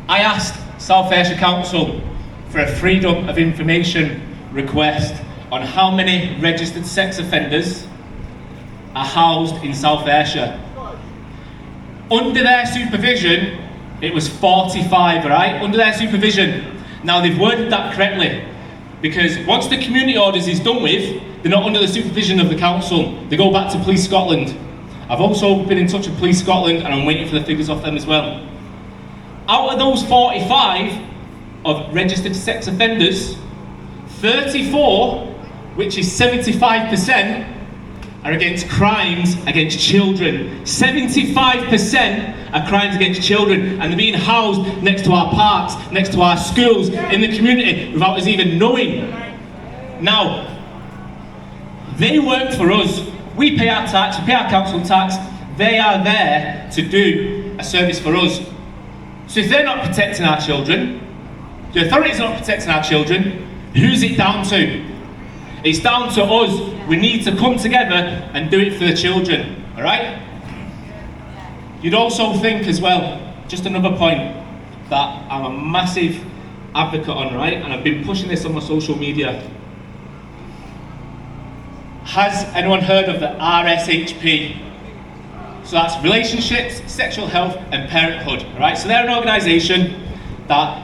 I asked South Ayrshire Council for a freedom of information request on how many registered sex offenders are housed in South Ayrshire. Under their supervision, it was 45, right? Under their supervision. Now they've worded that correctly, because once the community orders is done with, they're not under the supervision of the council. They go back to Police Scotland. I've also been in touch with Police Scotland and I'm waiting for the figures off them as well. Out of those 45 of registered sex offenders, 34, which is 75%, are against crimes against children. 75% are crimes against children, and they're being housed next to our parks, next to our schools, in the community, without us even knowing. Now, they work for us. We pay our tax, we pay our council tax. They are there to do a service for us. So if they're not protecting our children, the authorities are not protecting our children, who's it down to? It's down to us. We need to come together and do it for the children, all right? You'd also think as well, just another point that I'm a massive advocate on, right? And I've been pushing this on my social media. Has anyone heard of the RSHP? So that's Relationships, Sexual Health and Parenthood, all right? So they're an organisation that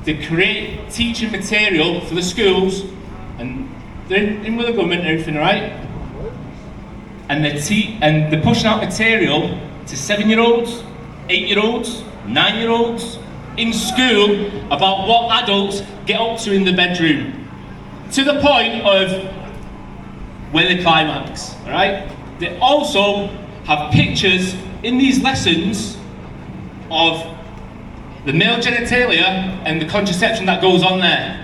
they create teaching material for the schools, and they're in with the government and everything, right? And they're pushing out material to 7-year-olds, 8-year-olds, 9-year-olds in school about what adults get up to in the bedroom, to the point of where they climax, all right? They also have pictures in these lessons of the male genitalia and the contraception that goes on there.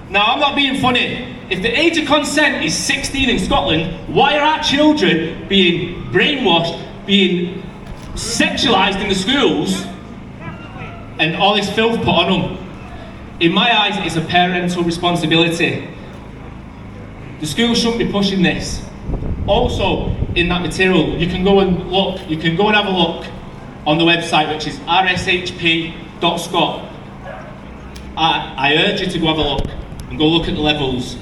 Now, I'm not being funny. If the age of consent is 16 in Scotland, why are our children being brainwashed, being sexualised in the schools, and all this filth put on them? In my eyes, it's a parental responsibility. The schools shouldn't be pushing this. Also, in that material, you can go and have a look on the website, which is rshp.scot. I urge you to go have a look and go look at the levels,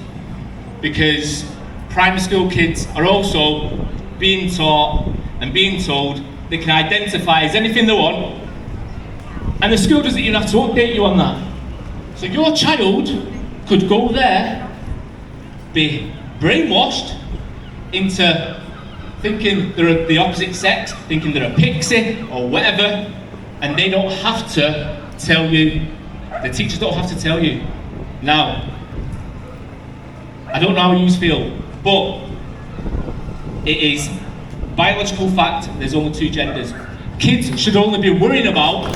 because primary school kids are also being taught and being told they can identify as anything they want, and the school doesn't even have to update you on that. So your child could go there, be brainwashed into thinking they're the opposite sex, thinking they're a pixie or whatever, and they don't have to tell you, the teachers don't have to tell you. Now, I don't know how you feel, but it is biological fact there's only two genders. Kids should only be worrying about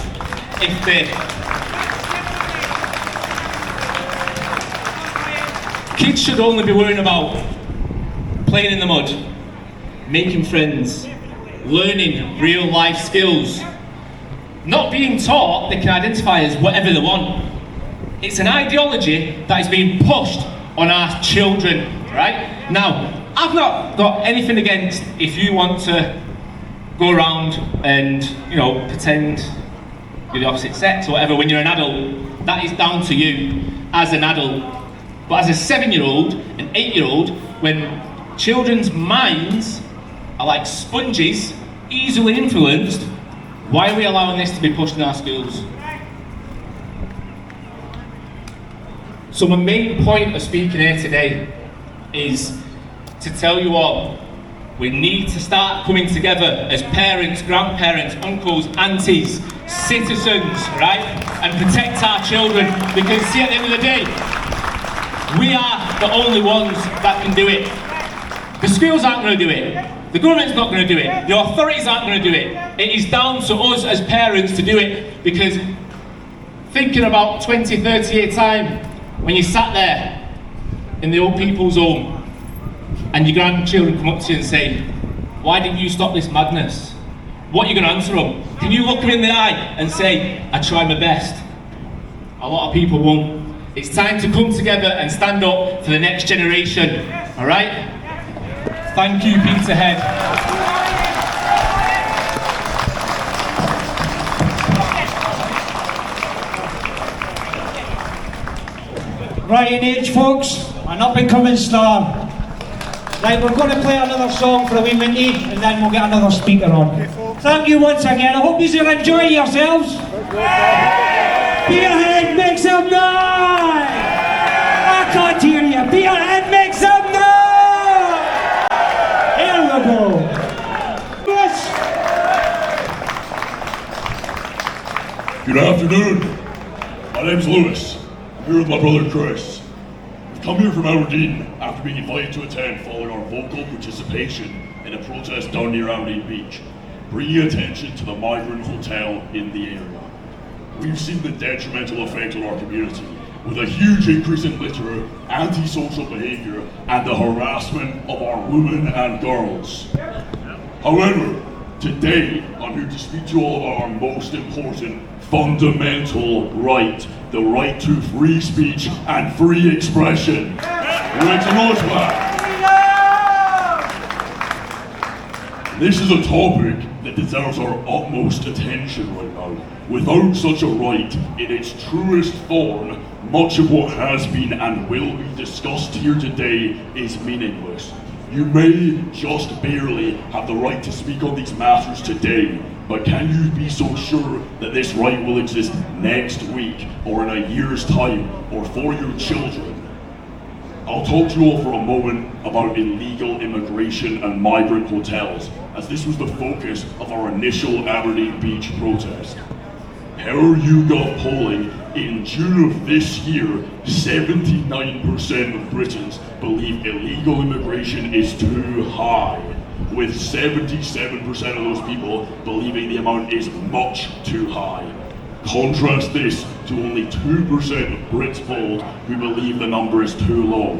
if they... Kids should only be worrying about playing in the mud, making friends, learning real life skills, not being taught they can identify as whatever they want. It's an ideology that is being pushed on our children, right? Now, I've not got anything against if you want to go around and, pretend you're the opposite sex or whatever when you're an adult. That is down to you as an adult. But as a 7-year-old, an 8-year-old, when children's minds are like sponges, easily influenced, why are we allowing this to be pushed in our schools? So my main point of speaking here today is to tell you all, we need to start coming together as parents, grandparents, uncles, aunties, citizens, right? And protect our children, because see, at the end of the day, we are the only ones that can do it. The schools aren't going to do it. The government's not going to do it. The authorities aren't going to do it. It is down to us as parents to do it, because thinking about 20, 30 year time, when you sat there in the old people's home and your grandchildren come up to you and say, why didn't you stop this madness? What are you going to answer them? Can you look them in the eye and say, I tried my best? A lot of people won't. It's time to come together and stand up for the next generation, all right? Thank you, Peterhead. right in age, folks, an up-and-coming star. Right, we're going to play another song for a wee minute, and then we'll get another speaker on. Thank you once again. I hope you're enjoying yourselves. Peterhead, make some noise! I can't hear you. Peterhead, make some noise! Here we go. Yes. Good afternoon. My name's Lewis. I'm here with my brother Chris. We've come here from Aberdeen after being invited to attend following our vocal participation in a protest down near Aberdeen Beach, bringing attention to the migrant hotel in the area. We've seen the detrimental effect on our community, with a huge increase in litter, antisocial behaviour, and the harassment of our women and girls. However, today I'm here to speak to you all about our most important fundamental right, the right to free speech and free expression. Make some noise, man. This is a topic that deserves our utmost attention right now. Without such a right, in its truest form, much of what has been and will be discussed here today is meaningless. You may just barely have the right to speak on these matters today, but can you be so sure that this right will exist next week, or in a year's time, or for your children? I'll talk to you all for a moment about illegal immigration and migrant hotels, as this was the focus of our initial Aberdeen Beach protest. Per YouGov polling, in June of this year, 79% of Britons believe illegal immigration is too high, with 77% of those people believing the amount is much too high. Contrast this to only 2% of Brits polled who believe the number is too low.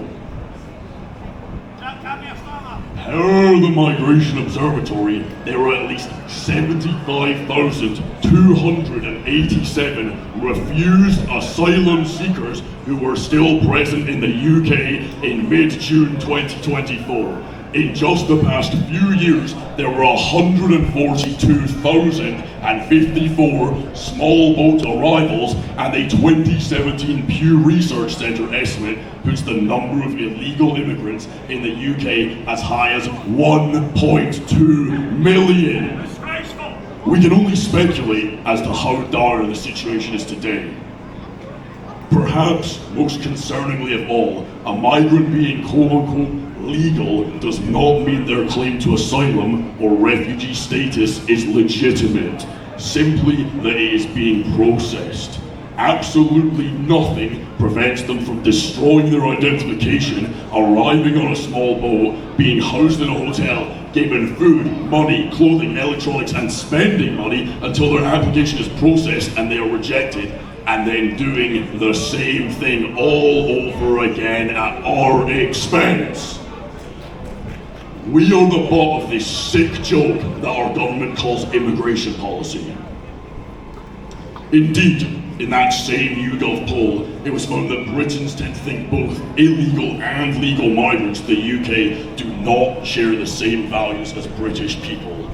Per the Migration Observatory, there were at least 75,287 refused asylum seekers who were still present in the UK in mid-June 2024. In just the past few years, there were 142,054 small boat arrivals, and a 2017 Pew Research Centre estimate puts the number of illegal immigrants in the UK as high as 1.2 million. We can only speculate as to how dire the situation is today. Perhaps most concerningly of all, a migrant being quote-unquote legal does not mean their claim to asylum or refugee status is legitimate, simply that it is being processed. Absolutely nothing prevents them from destroying their identification, arriving on a small boat, being housed in a hotel, given food, money, clothing, electronics, and spending money until their application is processed and they are rejected, and then doing the same thing all over again at our expense. We are the butt of this sick joke that our government calls immigration policy. Indeed, in that same YouGov poll, it was found that Britons tend to think both illegal and legal migrants to the UK do not share the same values as British people,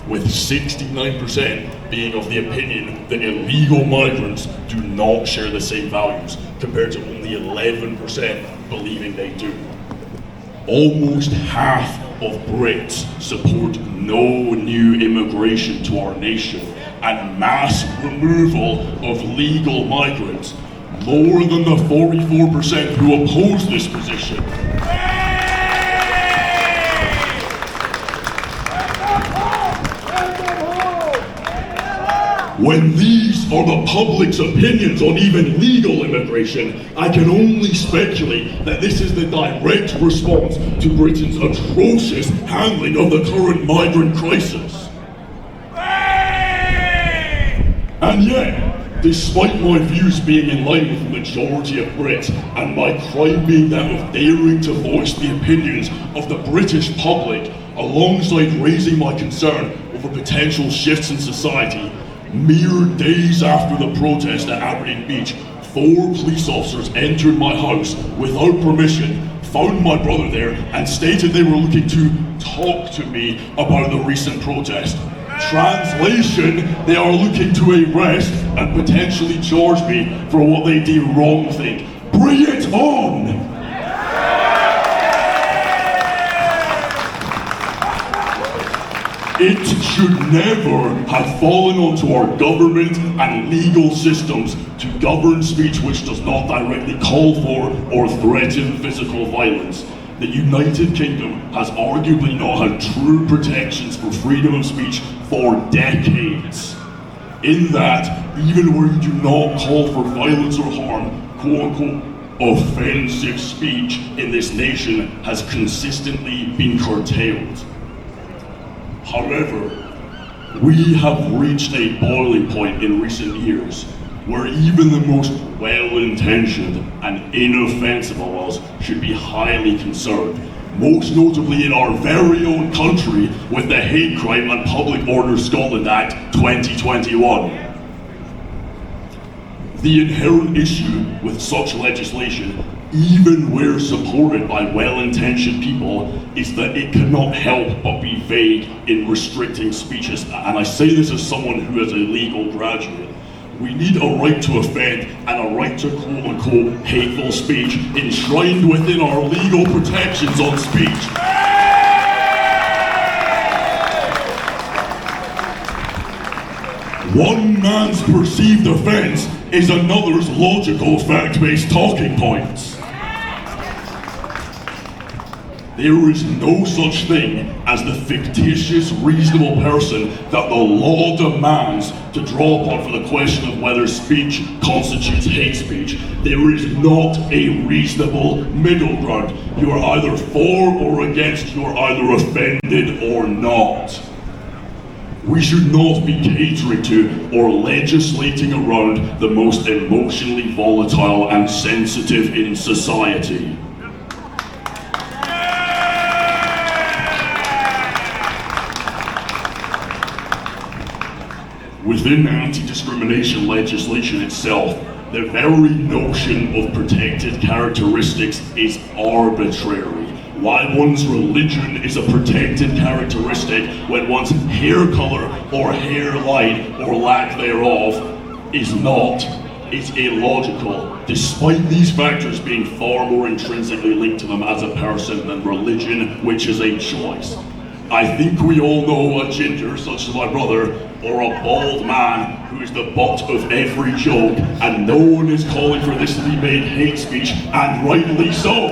with 69% being of the opinion that illegal migrants do not share the same values, compared to only 11% believing they do. Almost half of Brits support no new immigration to our nation and mass removal of legal migrants, more than the 44% who oppose this position. When these are the public's opinions on even legal immigration, I can only speculate that this is the direct response to Britain's atrocious handling of the current migrant crisis. And yet, despite my views being in line with the majority of Brits, and my crime being that of daring to voice the opinions of the British public, alongside raising my concern over potential shifts in society, mere days after the protest at Aberdeen Beach, 4 police officers entered my house without permission, found my brother there, and stated they were looking to talk to me about the recent protest. Translation, they are looking to arrest and potentially charge me for what they deem wrongthink. Bring it on! It should never have fallen onto our government and legal systems to govern speech which does not directly call for or threaten physical violence. The United Kingdom has arguably not had true protections for freedom of speech for decades. In that, even where you do not call for violence or harm, quote-unquote, offensive speech in this nation has consistently been curtailed. However, we have reached a boiling point in recent years where even the most well-intentioned and inoffensive of us should be highly concerned, most notably in our very own country with the Hate Crime and Public Order Scotland Act 2021. The inherent issue with such legislation, even where supported by well-intentioned people, is that it cannot help but be vague in restricting speeches. And I say this as someone who is a legal graduate. We need a right to offend and a right to quote-unquote hateful speech enshrined within our legal protections on speech. One man's perceived offense is another's logical fact-based talking points. There is no such thing as the fictitious, reasonable person that the law demands to draw upon for the question of whether speech constitutes hate speech. There is not a reasonable middle ground. You are either for or against, you are either offended or not. We should not be catering to or legislating around the most emotionally volatile and sensitive in society. Within anti-discrimination legislation itself, the very notion of protected characteristics is arbitrary. Why one's religion is a protected characteristic when one's hair color or hairline or lack thereof is not. It's illogical, despite these factors being far more intrinsically linked to them as a person than religion, which is a choice. I think we all know a ginger, such as my brother, or a bald man who is the butt of every joke, and no one is calling for this to be made hate speech, and rightly so.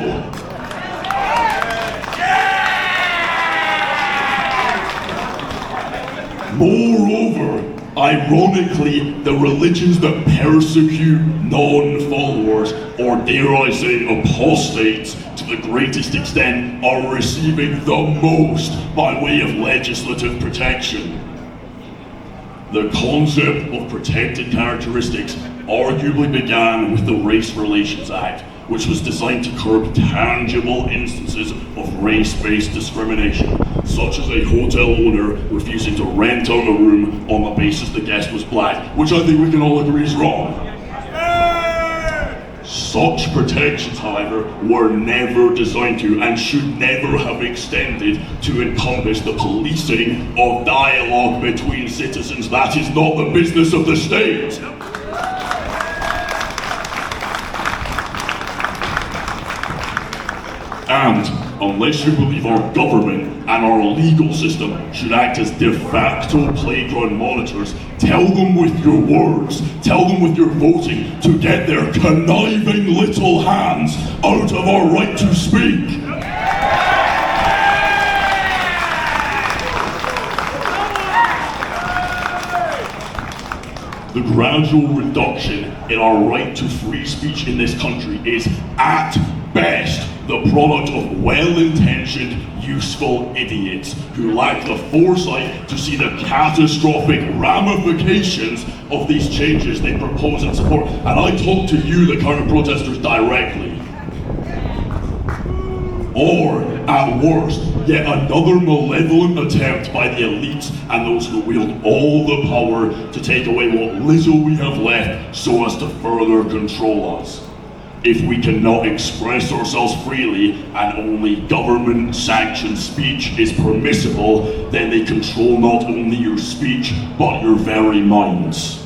Moreover, ironically, the religions that persecute non-followers, or dare I say apostates, to the greatest extent, are receiving the most by way of legislative protection. The concept of protected characteristics arguably began with the Race Relations Act, which was designed to curb tangible instances of race-based discrimination, such as a hotel owner refusing to rent out a room on the basis the guest was black, which I think we can all agree is wrong. Such protections, however, were never designed to and should never have extended to encompass the policing of dialogue between citizens. That is not the business of the state. And unless you believe our government and our legal system should act as de facto playground monitors, tell them with your words, tell them with your voting to get their conniving little hands out of our right to speak. The gradual reduction in our right to free speech in this country is, at best, the product of well-intentioned, useful idiots who lack the foresight to see the catastrophic ramifications of these changes they propose and support. And I talk to you, the counter-protesters, directly. Or, at worst, yet another malevolent attempt by the elites and those who wield all the power to take away what little we have left so as to further control us. If we cannot express ourselves freely and only government-sanctioned speech is permissible, then they control not only your speech, but your very minds.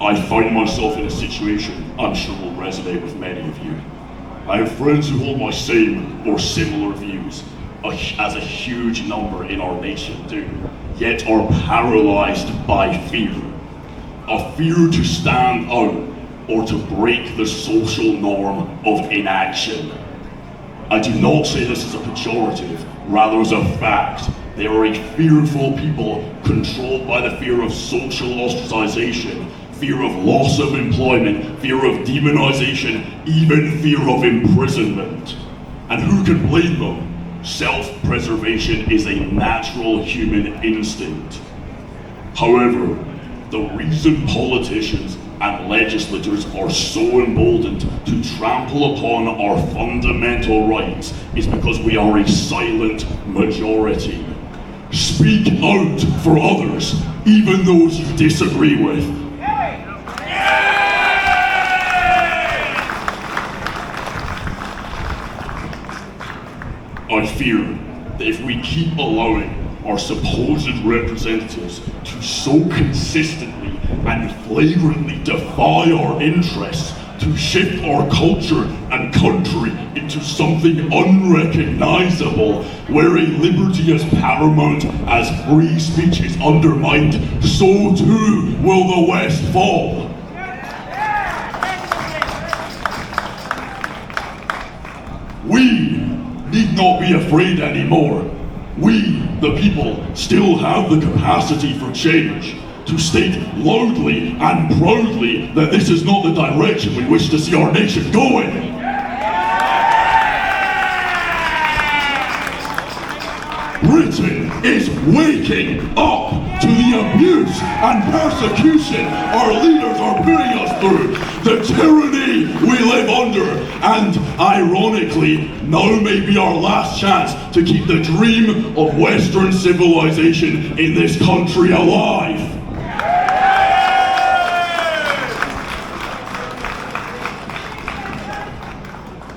I find myself in a situation I'm sure will resonate with many of you. I have friends who hold my same or similar views, as a huge number in our nation do, yet are paralyzed by fear. A fear to stand out or to break the social norm of inaction. I do not say this as a pejorative, rather as a fact. They are a fearful people controlled by the fear of social ostracization, fear of loss of employment, fear of demonization, even fear of imprisonment. And who can blame them? Self-preservation is a natural human instinct. However, the reason politicians and legislators are so emboldened to trample upon our fundamental rights is because we are a silent majority. Speak out for others, even those you disagree with. I fear that if we keep allowing our supposed representatives to so consistently and flagrantly defy our interests, to shift our culture and country into something unrecognizable, where a liberty as paramount as free speech is undermined, so too will the West fall. We need not be afraid anymore. We, the people, still have the capacity for change, to state loudly and proudly that this is not the direction we wish to see our nation going. Britain is waking up to the abuse and persecution our leaders are putting us through, the tyranny we live under, and ironically, now may be our last chance to keep the dream of Western civilization in this country alive.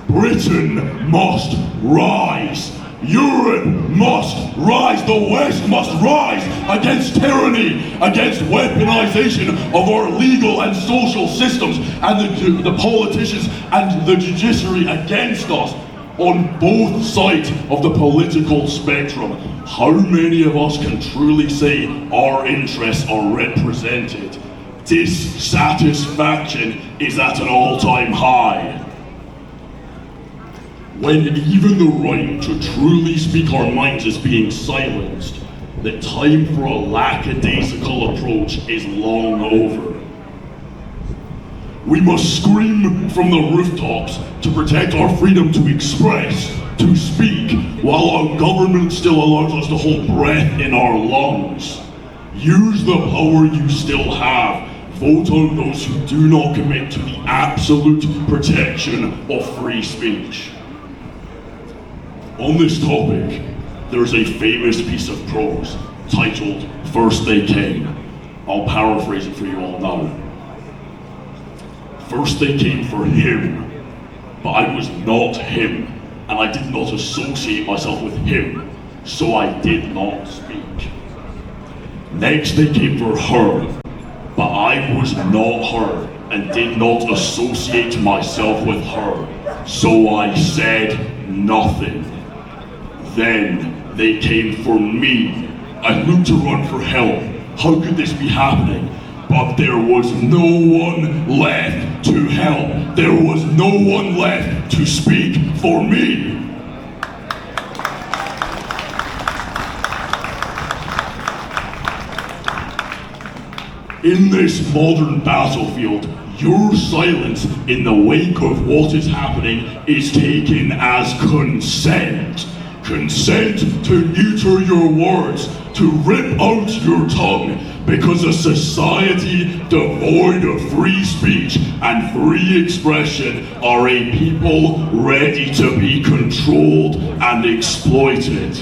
Britain must rise. Europe must rise. The West must rise against tyranny, against weaponization of our legal and social systems, and the politicians and the judiciary against us on both sides of the political spectrum. How many of us can truly say our interests are represented? Dissatisfaction is at an all-time high. When even the right to truly speak our minds is being silenced, the time for a lackadaisical approach is long over. We must scream from the rooftops to protect our freedom to express, to speak, while our government still allows us to hold breath in our lungs. Use the power you still have. Vote on those who do not commit to the absolute protection of free speech. On this topic, there is a famous piece of prose titled First They Came. I'll paraphrase it for you all now. First they came for him, but I was not him, and I did not associate myself with him, so I did not speak. Next they came for her, but I was not her, and did not associate myself with her, so I said nothing. Then they came for me. I looked to run for help. How could this be happening? But there was no one left to help. There was no one left to speak for me. In this modern battlefield, your silence in the wake of what is happening is taken as consent. Consent to neuter your words, to rip out your tongue, because a society devoid of free speech and free expression are a people ready to be controlled and exploited.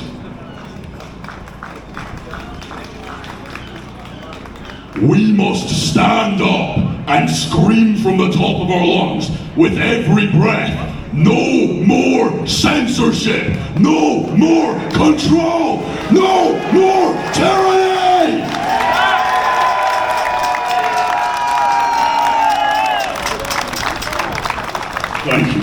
We must stand up and scream from the top of our lungs with every breath. No more censorship! No more control! No more tyranny! Thank you.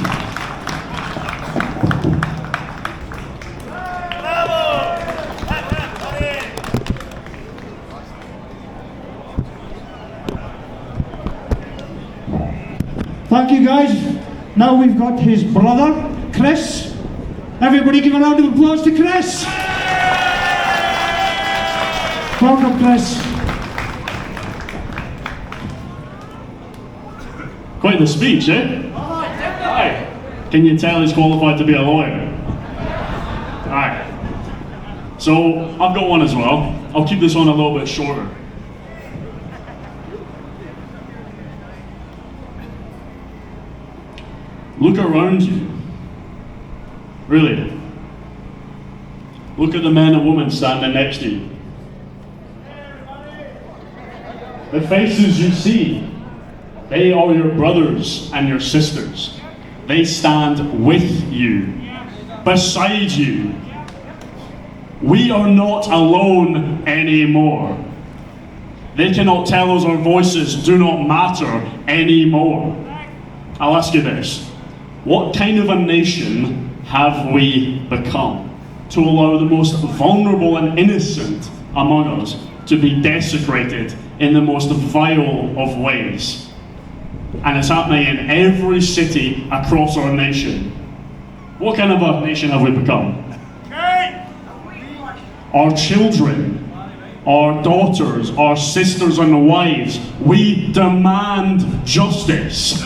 Thank you guys. Now we've got his brother, Chris. Everybody give a round of applause to Chris. Welcome, Chris. Quite the speech, eh? Aye. Can you tell he's qualified to be a lawyer? Aye. So, I've got one as well. I'll keep this one a little bit shorter. Look around you. Really. Look at the men and women standing next to you. The faces you see, they are your brothers and your sisters. They stand with you, beside you. We are not alone anymore. They cannot tell us our voices do not matter anymore. I'll ask you this. What kind of a nation have we become to allow the most vulnerable and innocent among us to be desecrated in the most vile of ways? And it's happening in every city across our nation. What kind of a nation have we become? Our children, our daughters, our sisters and wives, we demand justice.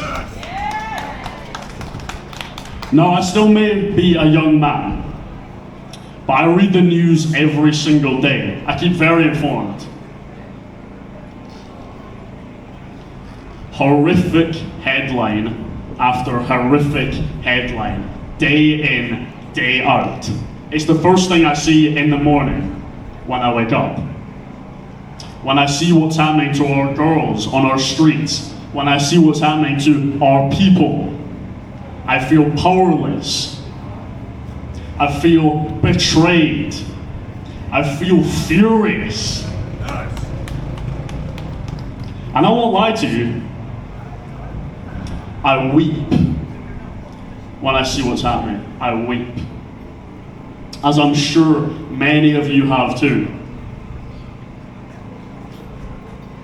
Now, I still may be a young man, but I read the news every single day. I keep very informed. Horrific headline after horrific headline, day in, day out. It's the first thing I see in the morning when I wake up. When I see what's happening to our girls on our streets, when I see what's happening to our people, I feel powerless. I feel betrayed. I feel furious. And I won't lie to you, I weep when I see what's happening. I weep. As I'm sure many of you have too.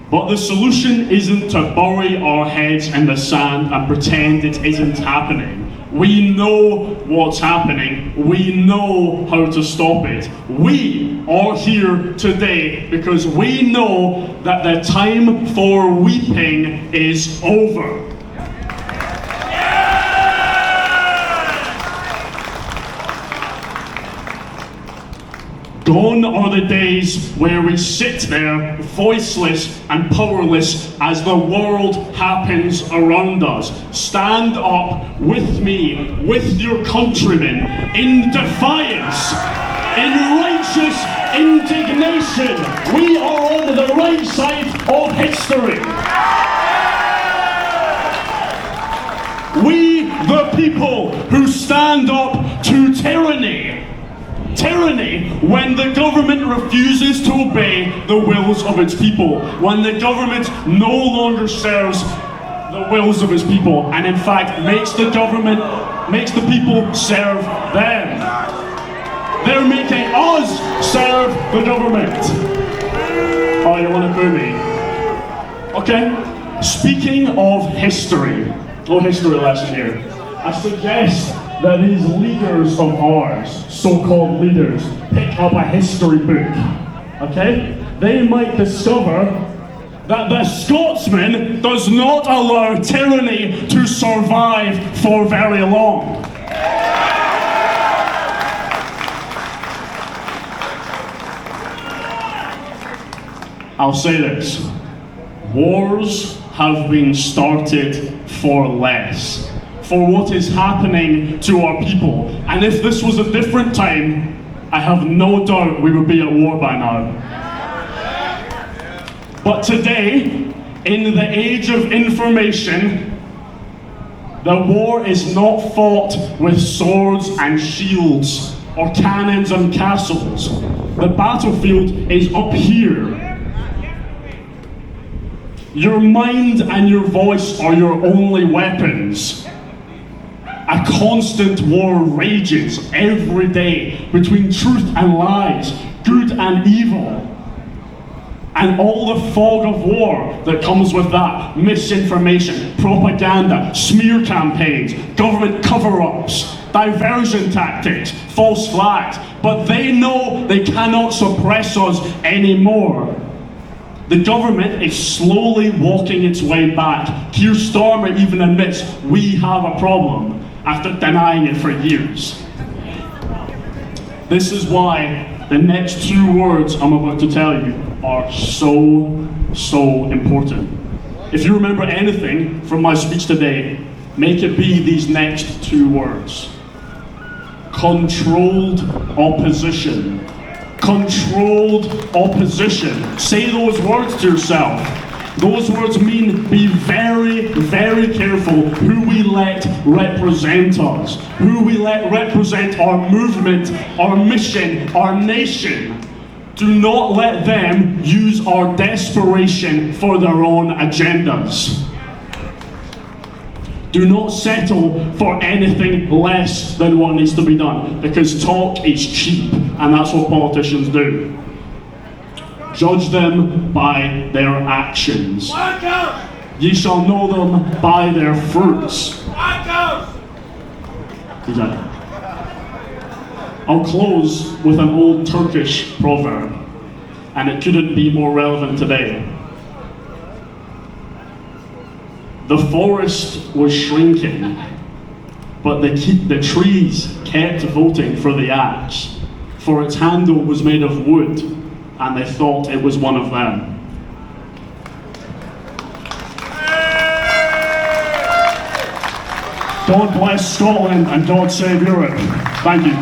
But the solution isn't to bury our heads in the sand and pretend it isn't happening. We know what's happening. We know how to stop it. We are here today because we know that the time for weeping is over. Gone are the days where we sit there voiceless and powerless as the world happens around us. Stand up with me, with your countrymen, in defiance, in righteous indignation. We are on the right side of history. We, the people who stand up to tyranny. Tyranny when the government refuses to obey the wills of its people, when the government no longer serves the wills of its people, and in fact makes the people serve them. They're making us serve the government. Oh, you want to boo me? Okay. Speaking of history, little history lesson here. I suggest that these leaders of ours, so-called leaders, pick up a history book, okay? They might discover that the Scotsman does not allow tyranny to survive for very long. I'll say this, wars have been started for less. For what is happening to our people. And if this was a different time, I have no doubt we would be at war by now. But today, in the age of information, the war is not fought with swords and shields or cannons and castles. The battlefield is up here. Your mind and your voice are your only weapons. A constant war rages every day between truth and lies, good and evil. and all the fog of war that comes with that. Misinformation, propaganda, smear campaigns, government cover-ups, diversion tactics, false flags. But they know they cannot suppress us anymore. The government is slowly walking its way back. Keir Starmer even admits we have a problem after denying it for years. This is why the next 2 words I'm about to tell you are so important. If you remember anything from my speech today, make it be these next 2 words. Controlled opposition. Controlled opposition. Say those words to yourself. Those words mean be very careful who we let represent us, who we let represent our movement, our mission, our nation. Do not let them use our desperation for their own agendas. Do not settle for anything less than what needs to be done, because talk is cheap, and that's what politicians do. Judge them by their actions. Ye shall know them by their fruits. Exactly. I'll close with an old Turkish proverb, and it couldn't be more relevant today. The forest was shrinking, but the trees kept voting for the axe, for its handle was made of wood, and they thought it was one of them. God bless Scotland and God save Europe. Thank you.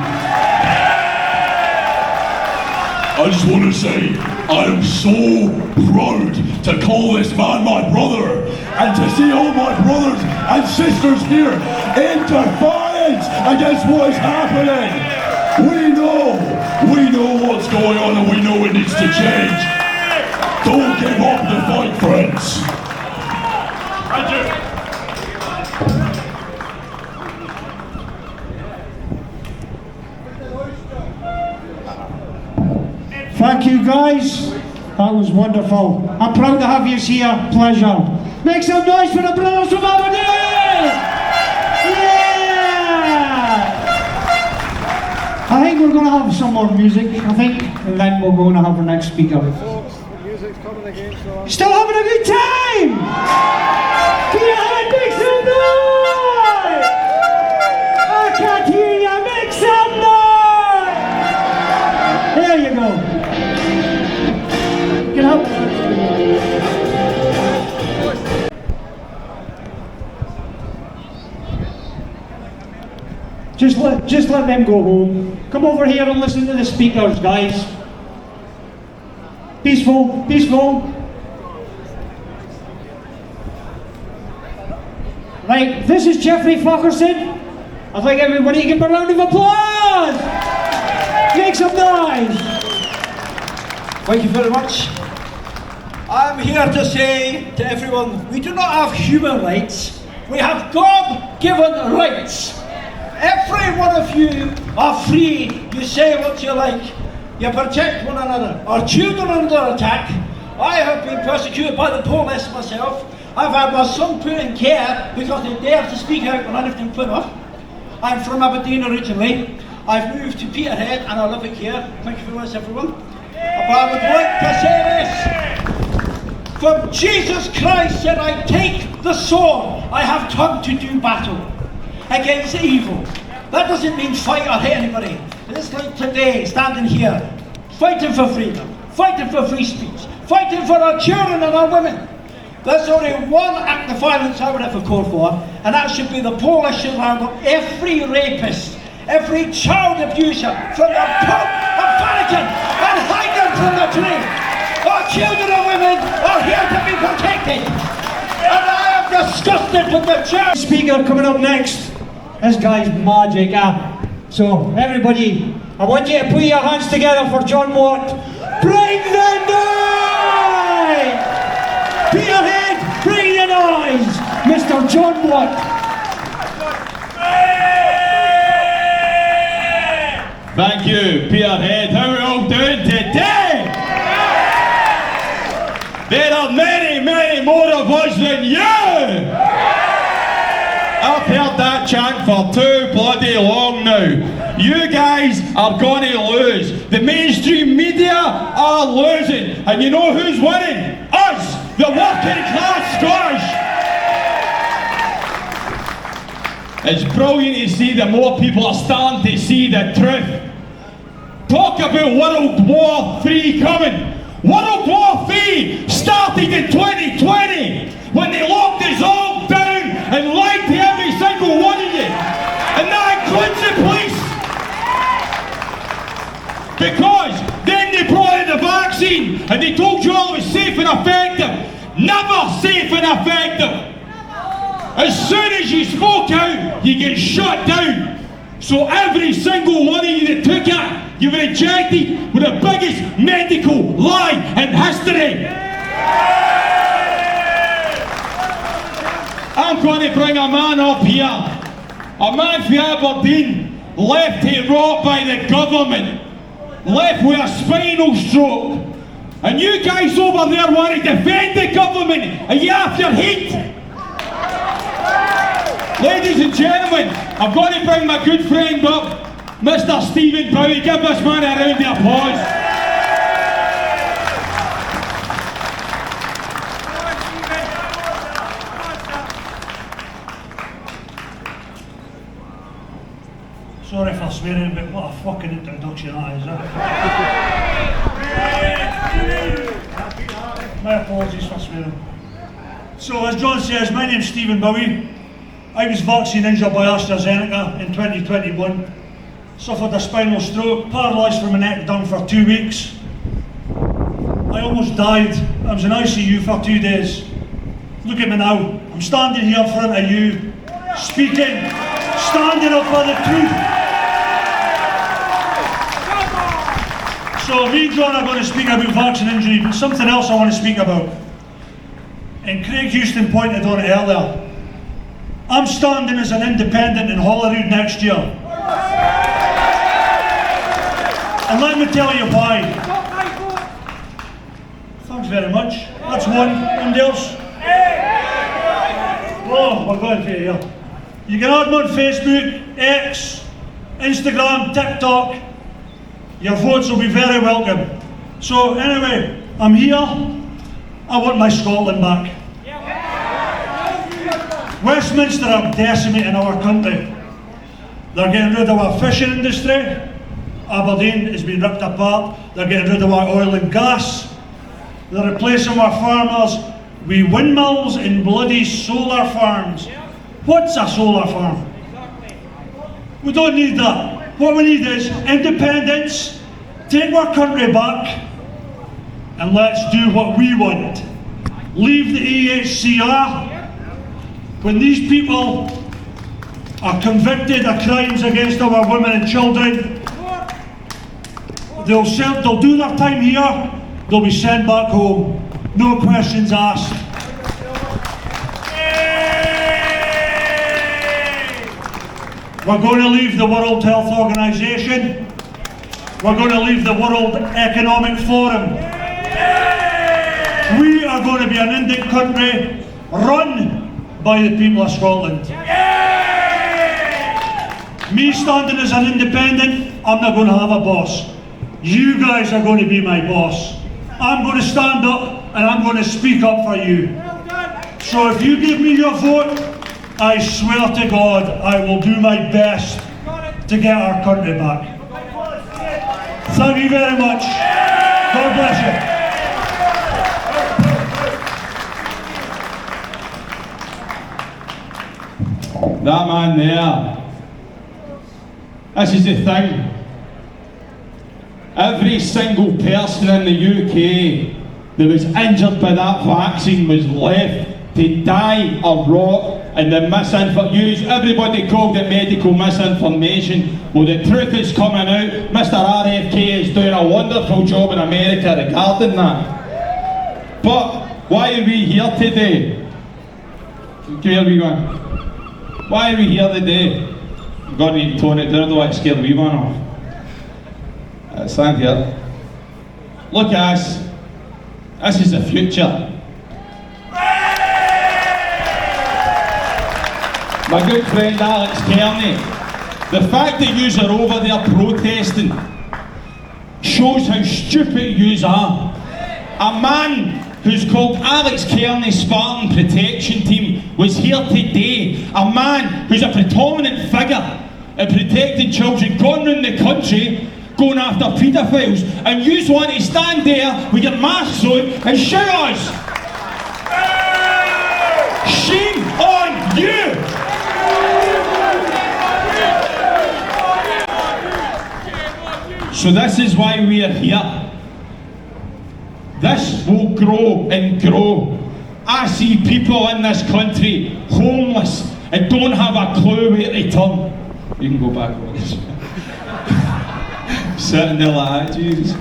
I just want to say, I am so proud to call this man my brother, and to see all my brothers and sisters here in defiance against what is happening. We know what's going on, and we know it needs to change. Don't give up the fight, friends. Thank you guys, that was wonderful. I'm proud to have you here, pleasure. Make some noise for the brothers from Aberdeen! Yeah! I think we're going to have some more music, and then we're going to have our next speaker. Folks, the music's coming again, so Still having a good time? Peterhead, make some noise! I can't hear you, make some noise! There you go. Get up. Just let them go home. Come over here and listen to the speakers, guys. Peaceful, peaceful. Right, this is Jeffrey Fulkerson. I'd like everybody to give him a round of applause. Make some noise. Thank you very much. I'm here to say to everyone, we do not have human rights, we have God-given rights. Every one of you are free, you say what you like, you protect one another. Our children are under attack. I have been persecuted by the police myself. I've had my son put in care because they dared to speak out when I lived in Plymouth. I'm from Aberdeen originally. I've moved to Peterhead and I live it here. Thank you very much, everyone. But I would like to say this. For Jesus Christ said, I take the sword, I have come to do battle against evil. That doesn't mean fight or hit anybody. It's like today, standing here, fighting for freedom, fighting for free speech, fighting for our children and our women. There's only one act of violence I would ever call for, and that should be the Polish should round up every rapist, every child abuser from the Pope and Vatican and hang them from the tree. Our children and women are here to be protected. And I am disgusted with the church. Speaker coming up next. This guy's magic. So everybody, I want you to put your hands together for John Watt. Bring the noise! Peterhead, bring the noise! Mr. John Watt. Thank you, Peterhead. How are we all doing today? of us than you! I've heard that chant for too bloody long now. You guys are gonna lose. The mainstream media are losing. And you know who's winning? Us, the working class Scottish. It's brilliant to see that more people are starting to see the truth. Talk about World War III coming. World War III started in 2020 when they locked us all down and lied to every single one of you. And that includes the police. Because then they brought in the vaccine and they told you all it was safe and effective. Never safe and effective. As soon as you spoke out, you get shut down. So every single one of you that took it, you were injected with the biggest medical lie in history. I'm going to bring a man up here. A man from Aberdeen, left to rot by the government. Left with a spinal stroke. And you guys over there want to defend the government, and you have your heat. Ladies and gentlemen, I'm going to bring my good friend up, Mr. Stephen Bowie. Give this man a round of applause. Sorry for swearing, but what a fucking introduction that is, My apologies for swearing. So, as John says, my name's Stephen Bowie. I was vaccine injured by AstraZeneca in 2021. Suffered a spinal stroke, paralysed from my neck down for 2 weeks. I almost died. I was in ICU for 2 days. Look at me now. I'm standing here in front of you, speaking, standing up for the truth. So me and John are going to speak about vaccine injury, but something else I want to speak about. And Craig Houston pointed on it earlier. I'm standing as an independent in Holyrood next year. And let me tell you why. Thanks very much. That's one. Anybody else? Oh, we're going to here. You can add me on Facebook, X, Instagram, TikTok. Your votes will be very welcome. So anyway, I'm here. I want my Scotland back. Westminster are decimating our country. They're getting rid of our fishing industry. Aberdeen has been ripped apart. They're getting rid of our oil and gas. They're replacing our farmers with windmills and bloody solar farms. What's a solar farm? We don't need that. What we need is independence, take our country back, and let's do what we want. Leave the EHCR. When these people are convicted of crimes against our women and children, they'll do their time here, they'll be sent back home. No questions asked. We're going to leave the World Health Organization. We're going to leave the World Economic Forum. We are going to be an Indian country run by the people of Scotland. Me standing as an independent, I'm not going to have a boss. You guys are going to be my boss. I'm going to stand up and I'm going to speak up for you. So if you give me your vote, I swear to God, I will do my best to get our country back. Thank you very much. God bless you. That man there, this is the thing. Every single person in the UK that was injured by that vaccine was left to die or rot, and the misinformation, everybody called it medical misinformation. Well, the truth is coming out. Mr. RFK is doing a wonderful job in America regarding that. But why are we here today? Where are we going? Why are we here today? You've got to tone it down, I don't want to scare the wee one off. Stand here. Look at us. This is the future. my good friend Alex Kearney, the fact that yous are over there protesting shows how stupid yous are. A man who's called Alex Kearney Spartan Protection Team was here today. A man who's a predominant figure in protecting children, gone round the country, going after paedophiles, and yous want to stand there with your masks on and shout us. Shame on you! So this is why we are here. This will grow and grow. I see people in this country homeless and don't have a clue where to turn. You can go back over this. Sitting there like that, Jesus.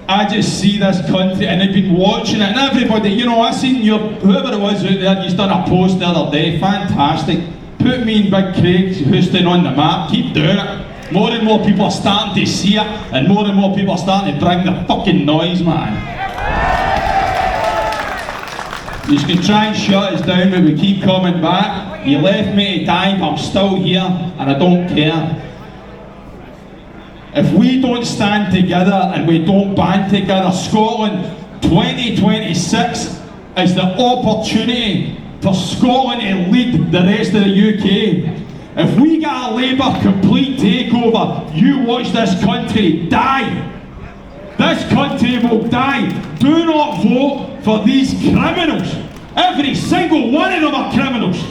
I just see this country and I've been watching it, and everybody, you know, I seen your, whoever it was out there, you've done a post the other day, fantastic. Put me and Big Craig Houston on the map, keep doing it. More and more people are starting to see it, and more people are starting to bring the fucking noise, man. You can try and shut us down, but we keep coming back. You left me to die, but I'm still here, and I don't care. If we don't stand together and we don't band together, Scotland 2026 is the opportunity for Scotland to lead the rest of the UK. If we get a Labour complete takeover, you watch this country die. This country will die. Do not vote for these criminals. Every single one of them are criminals.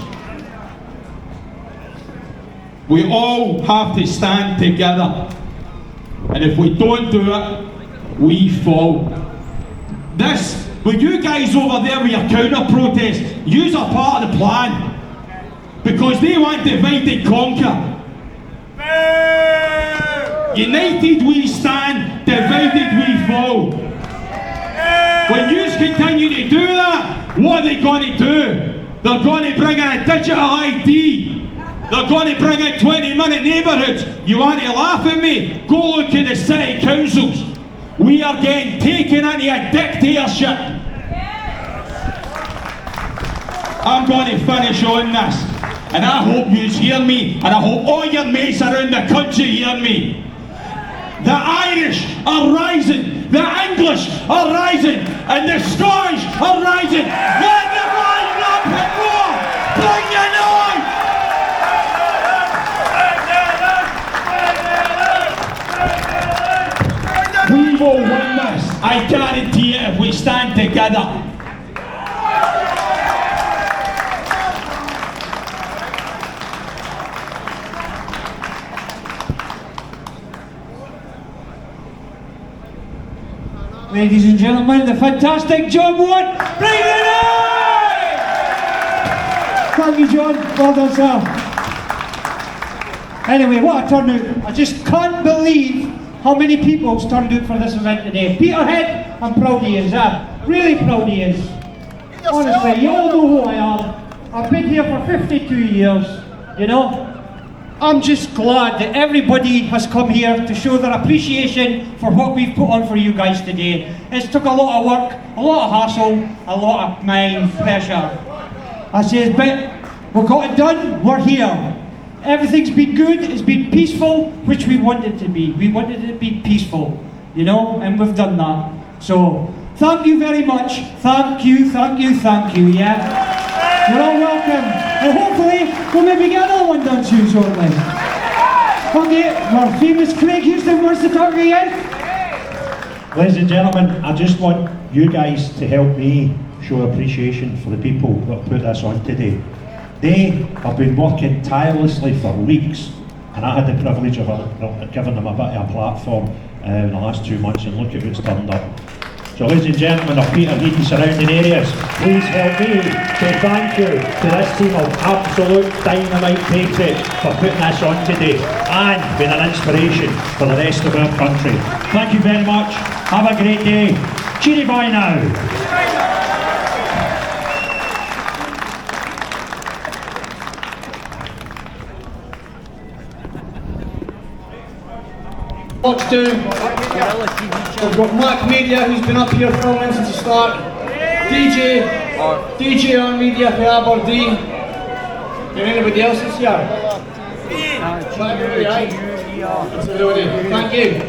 We all have to stand together. And if we don't do it, we fall. This, with you guys over there with your counter-protest, yous are part of the plan. Because they want to divide and conquer. United we stand, divided we fall. When yous continue to do that, what are they going to do? They're going to bring in a digital ID. They're going to bring in 20-minute neighbourhoods. You want to laugh at me? Go look at the city councils. We are getting taken into a dictatorship. I'm going to finish on this, and I hope you hear me, and I hope all your mates around the country hear me. The Irish are rising, the English are rising, and the Scottish are rising. Let them rise up and more! Bring your noise! We will win this. I guarantee it if we stand together. Ladies and gentlemen, the fantastic John Watt, bring it in! Thank you, John. Well done, sir. Anyway, what a turnout. I just can't believe how many people have turned out for this event today. Peterhead, I'm proud of you, really proud of you. Honestly, you all know who I am. I've been here for 52 years, you know. I'm just glad that everybody has come here to show their appreciation for what we've put on for you guys today. It's took a lot of work, a lot of hassle, a lot of mind pressure. I says, but we've got it done, we're here. Everything's been good, it's been peaceful, which we wanted it to be. We wanted it to be peaceful, you know, and we've done that. So, thank you very much. Thank you, yeah? You're all welcome. And hopefully, we'll maybe get another one done soon, shortly. Okay, our famous Craig Houston wants to talk again. Ladies and gentlemen, I just want you guys to help me show appreciation for the people that put this on today. They have been working tirelessly for weeks, and I had the privilege of giving them a bit of a platform in the last 2 months, and look at who's turned up. So ladies and gentlemen of Peterhead and surrounding areas, please help me to thank you to this team of absolute dynamite patriots for putting this on today and being an inspiration for the rest of our country. Thank you very much, have a great day, cheery bye now. Watch do. We've got Mac Media, who's been up here filming since the start. DJ on Media for Aberdeen. Is anybody else is here? Thank you.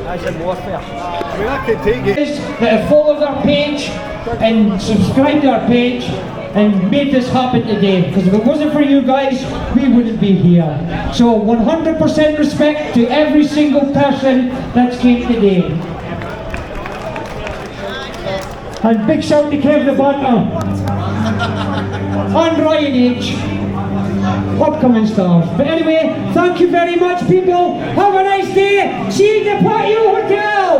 That's in warfare. I mean, I could take it. That have followed our page and subscribed to our page and made this happen today. Because if it wasn't for you guys, we wouldn't be here. So 100% respect to every single person that's came today. And big shout to Kev the Banter and Ryan H. Upcoming stars. But anyway, thank you very much, people. Have a nice day. See you in the Patio Hotel.